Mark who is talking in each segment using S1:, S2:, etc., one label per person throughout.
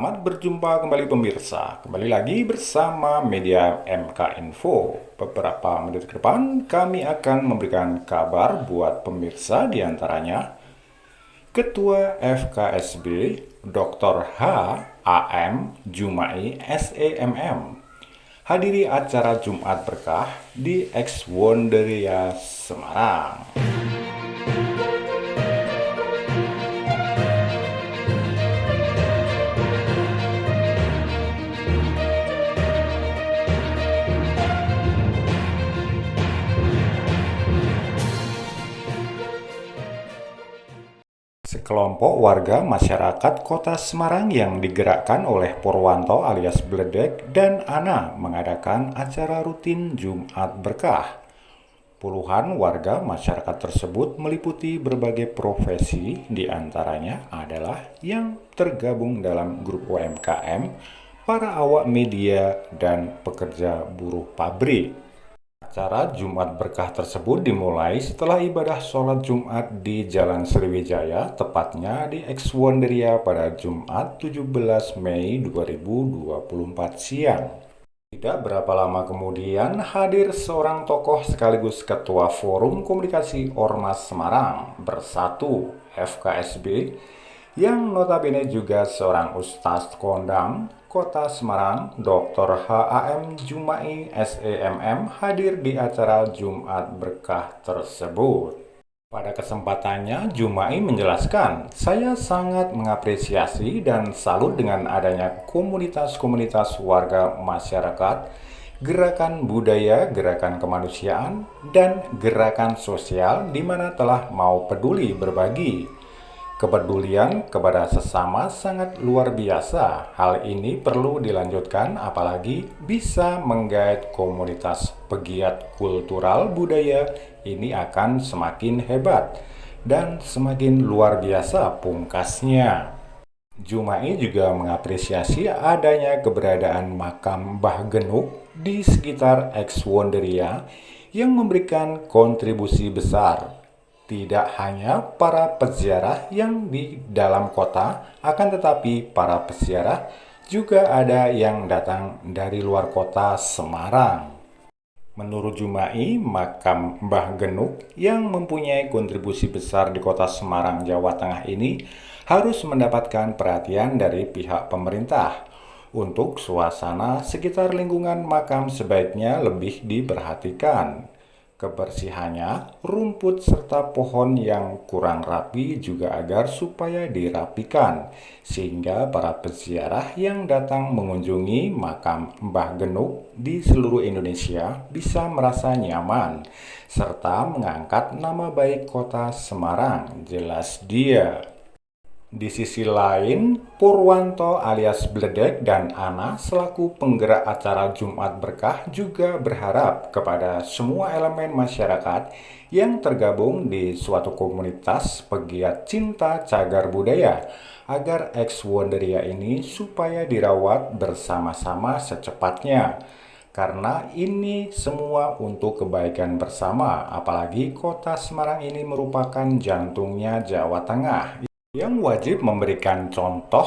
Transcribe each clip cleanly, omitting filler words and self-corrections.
S1: Selamat berjumpa kembali pemirsa. Kembali lagi bersama media MK Info. Beberapa menit ke depan kami akan memberikan kabar buat pemirsa, diantaranya Ketua FKSB Dr. H. AM Jumai SEMM hadiri acara Jumat Berkah di Ex Wonderia Semarang. Sekelompok warga masyarakat Kota Semarang yang digerakkan oleh Purwanto alias Bledek dan Ana mengadakan acara rutin Jumat Berkah. Puluhan warga masyarakat tersebut meliputi berbagai profesi, diantaranya adalah yang tergabung dalam grup UMKM, para awak media, dan pekerja buruh pabrik. Acara Jumat Berkah tersebut dimulai setelah ibadah sholat Jumat di Jalan Sriwijaya, tepatnya di Ex Wonderia pada Jumat 17 Mei 2024 siang. Tidak berapa lama kemudian hadir seorang tokoh sekaligus Ketua Forum Komunikasi Ormas Semarang Bersatu FKSB yang notabene juga seorang Ustadz Kondang Kota Semarang, Dr. HAM Jumai SEMM hadir di acara Jumat Berkah tersebut. Pada kesempatannya, Jumai menjelaskan, "Saya sangat mengapresiasi dan salut dengan adanya komunitas-komunitas warga masyarakat, gerakan budaya, gerakan kemanusiaan, dan gerakan sosial di mana telah mau peduli berbagi. Kepedulian kepada sesama sangat luar biasa. Hal ini perlu dilanjutkan apalagi bisa menggait komunitas pegiat kultural budaya ini akan semakin hebat dan semakin luar biasa," pungkasnya. Jumai juga mengapresiasi adanya keberadaan makam Mbah Genuk di sekitar Ex Wonderia yang memberikan kontribusi besar. Tidak hanya para peziarah yang di dalam kota, akan tetapi para peziarah juga ada yang datang dari luar kota Semarang. Menurut Jumai, makam Mbah Genuk yang mempunyai kontribusi besar di kota Semarang, Jawa Tengah ini harus mendapatkan perhatian dari pihak pemerintah. Untuk suasana sekitar lingkungan makam sebaiknya lebih diperhatikan. Kebersihannya, rumput serta pohon yang kurang rapi juga agar supaya dirapikan, sehingga para peziarah yang datang mengunjungi makam Mbah Genuk di seluruh Indonesia bisa merasa nyaman, serta mengangkat nama baik kota Semarang, jelas dia. Di sisi lain, Purwanto alias Bledek dan Ana selaku penggerak acara Jumat Berkah juga berharap kepada semua elemen masyarakat yang tergabung di suatu komunitas pegiat cinta cagar budaya agar Ex Wonderia ini supaya dirawat bersama-sama secepatnya. Karena ini semua untuk kebaikan bersama, apalagi kota Semarang ini merupakan jantungnya Jawa Tengah, yang wajib memberikan contoh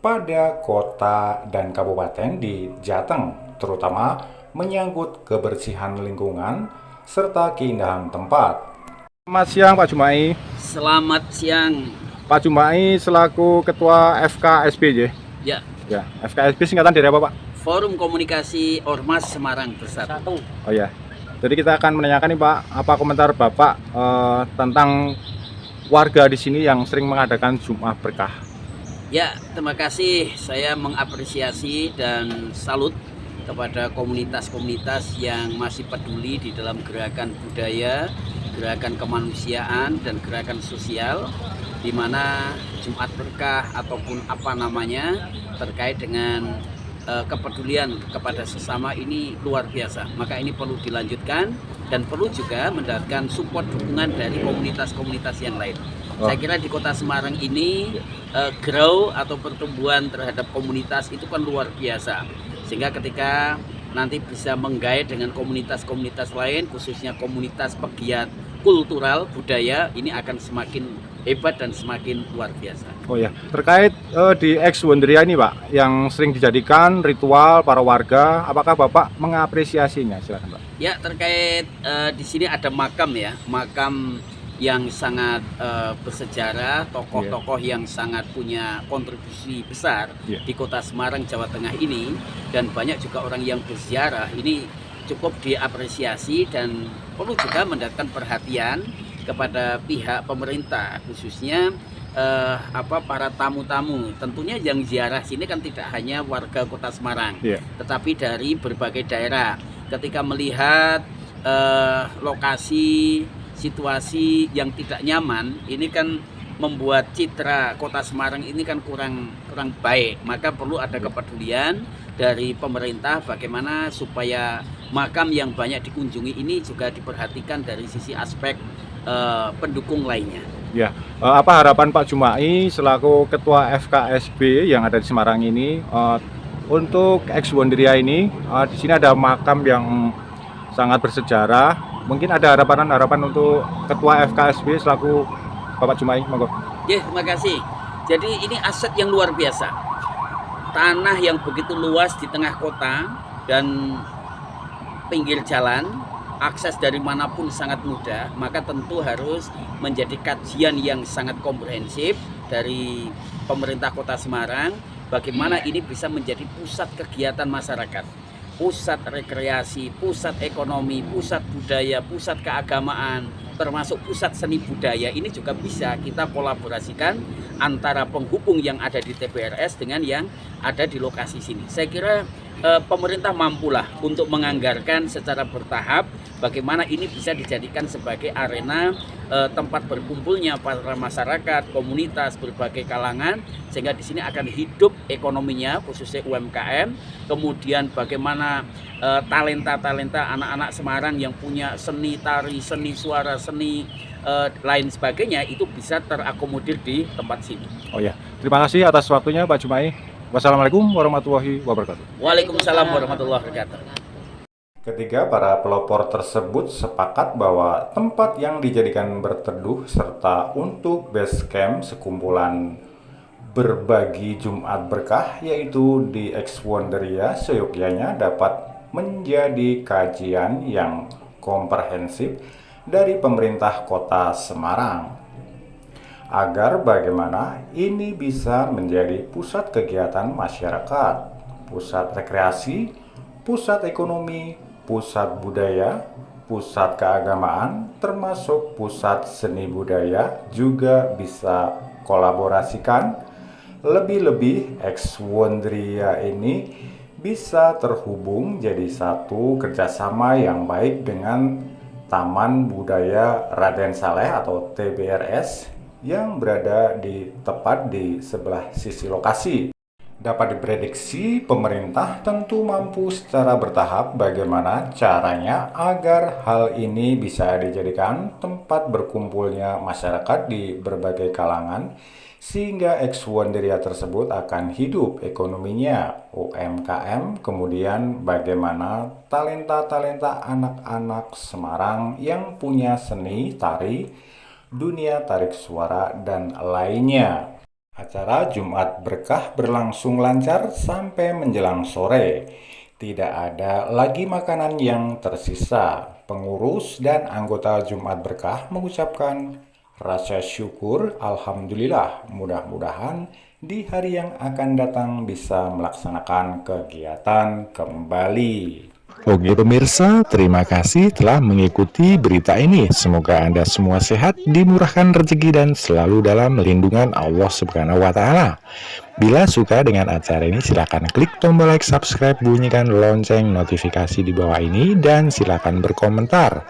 S1: pada kota dan kabupaten di Jateng, terutama menyangkut kebersihan lingkungan serta keindahan tempat. Selamat siang Pak Jumai.
S2: Selamat siang.
S1: Pak Jumai selaku Ketua FKSB
S2: Ya.
S1: Ya, FKSB singkatan dari apa Pak?
S2: Forum Komunikasi Ormas Semarang Bersatu.
S1: Oh ya. Jadi kita akan menanyakan nih Pak, apa komentar Bapak tentang warga di sini yang sering mengadakan Jumat Berkah?
S2: Ya, terima kasih. Saya mengapresiasi dan salut kepada komunitas-komunitas yang masih peduli di dalam gerakan budaya, gerakan kemanusiaan, dan gerakan sosial, di mana Jumat Berkah ataupun apa namanya terkait dengan kepedulian kepada sesama ini luar biasa. Maka ini perlu dilanjutkan dan perlu juga mendapatkan support dukungan dari komunitas-komunitas yang lain. Saya kira di kota Semarang ini grow atau pertumbuhan terhadap komunitas itu kan luar biasa. Sehingga ketika nanti bisa menggait dengan komunitas-komunitas lain, khususnya komunitas pegiat kultural budaya, ini akan semakin hebat dan semakin luar biasa.
S3: Oh ya, terkait di Ex Wonderia ini Pak, yang sering dijadikan ritual para warga, apakah Bapak mengapresiasinya? Silakan Pak.
S2: Ya, terkait di sini ada makam ya, makam yang sangat bersejarah, tokoh-tokoh yang sangat punya kontribusi besar di Kota Semarang, Jawa Tengah ini, dan banyak juga orang yang berziarah. Ini cukup diapresiasi dan perlu juga mendapatkan perhatian kepada pihak pemerintah, khususnya para tamu-tamu. Tentunya yang ziarah sini kan tidak hanya warga Kota Semarang, tetapi dari berbagai daerah. Ketika melihat lokasi, situasi yang tidak nyaman, ini kan membuat citra Kota Semarang ini kan kurang baik. Maka perlu ada kepedulian dari pemerintah bagaimana supaya makam yang banyak dikunjungi ini juga diperhatikan dari sisi aspek pendukung lainnya.
S3: Ya, apa harapan Pak Jumai selaku Ketua FKSB yang ada di Semarang ini untuk Ex Wonderia ini? Di sini ada makam yang sangat bersejarah. Mungkin ada harapan untuk Ketua FKSB selaku Bapak Jumai, monggo.
S2: Ya, terima kasih. Jadi ini aset yang luar biasa. Tanah yang begitu luas di tengah kota dan pinggir jalan, akses dari manapun sangat mudah, maka tentu harus menjadi kajian yang sangat komprehensif dari pemerintah Kota Semarang, bagaimana ini bisa menjadi pusat kegiatan masyarakat, pusat rekreasi, pusat ekonomi, pusat budaya, pusat keagamaan, termasuk pusat seni budaya. Ini juga bisa kita kolaborasikan antara penghubung yang ada di TBRS dengan yang ada di lokasi sini. Saya kira pemerintah mampulah untuk menganggarkan secara bertahap bagaimana ini bisa dijadikan sebagai arena tempat berkumpulnya para masyarakat, komunitas, berbagai kalangan, sehingga di sini akan hidup ekonominya, khususnya UMKM. Kemudian bagaimana talenta-talenta anak-anak Semarang yang punya seni tari, seni suara, seni lain sebagainya itu bisa terakomodir di tempat sini.
S3: Oh ya, terima kasih atas waktunya Pak Jumai. Wassalamualaikum warahmatullahi wabarakatuh.
S2: Waalaikumsalam warahmatullahi wabarakatuh.
S1: Ketiga para pelopor tersebut sepakat bahwa tempat yang dijadikan berteduh serta untuk base camp sekumpulan berbagi Jumat berkah yaitu di Ex Wonderia seyogyanya dapat menjadi kajian yang komprehensif dari pemerintah Kota Semarang agar bagaimana ini bisa menjadi pusat kegiatan masyarakat, pusat rekreasi, pusat ekonomi, pusat budaya, pusat keagamaan, termasuk pusat seni budaya juga bisa kolaborasikan. Lebih-lebih Ex Wonderia ini bisa terhubung jadi satu kerjasama yang baik dengan Taman Budaya Raden Saleh atau TBRS yang berada tepat di sebelah sisi lokasi. Dapat diprediksi pemerintah tentu mampu secara bertahap bagaimana caranya agar hal ini bisa dijadikan tempat berkumpulnya masyarakat di berbagai kalangan sehingga Ex Wonderia tersebut akan hidup ekonominya, UMKM, kemudian bagaimana talenta-talenta anak-anak Semarang yang punya seni tari, dunia tarik suara, dan lainnya. Acara Jumat Berkah berlangsung lancar sampai menjelang sore. Tidak ada lagi makanan yang tersisa. Pengurus dan anggota Jumat Berkah mengucapkan rasa syukur, alhamdulillah. Mudah-mudahan di hari yang akan datang bisa melaksanakan kegiatan kembali.
S4: Oke pemirsa, terima kasih telah mengikuti berita ini. Semoga Anda semua sehat, dimurahkan rezeki dan selalu dalam lindungan Allah Subhanahu wa Ta'ala. Bila suka dengan acara ini, silakan klik tombol like, subscribe, bunyikan lonceng notifikasi di bawah ini, dan silakan berkomentar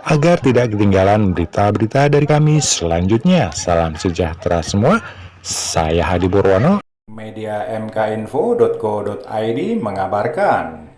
S4: agar tidak ketinggalan berita-berita dari kami selanjutnya. Salam sejahtera semua. Saya Hadi Purwono.
S1: Media mkinfo.co.id mengabarkan.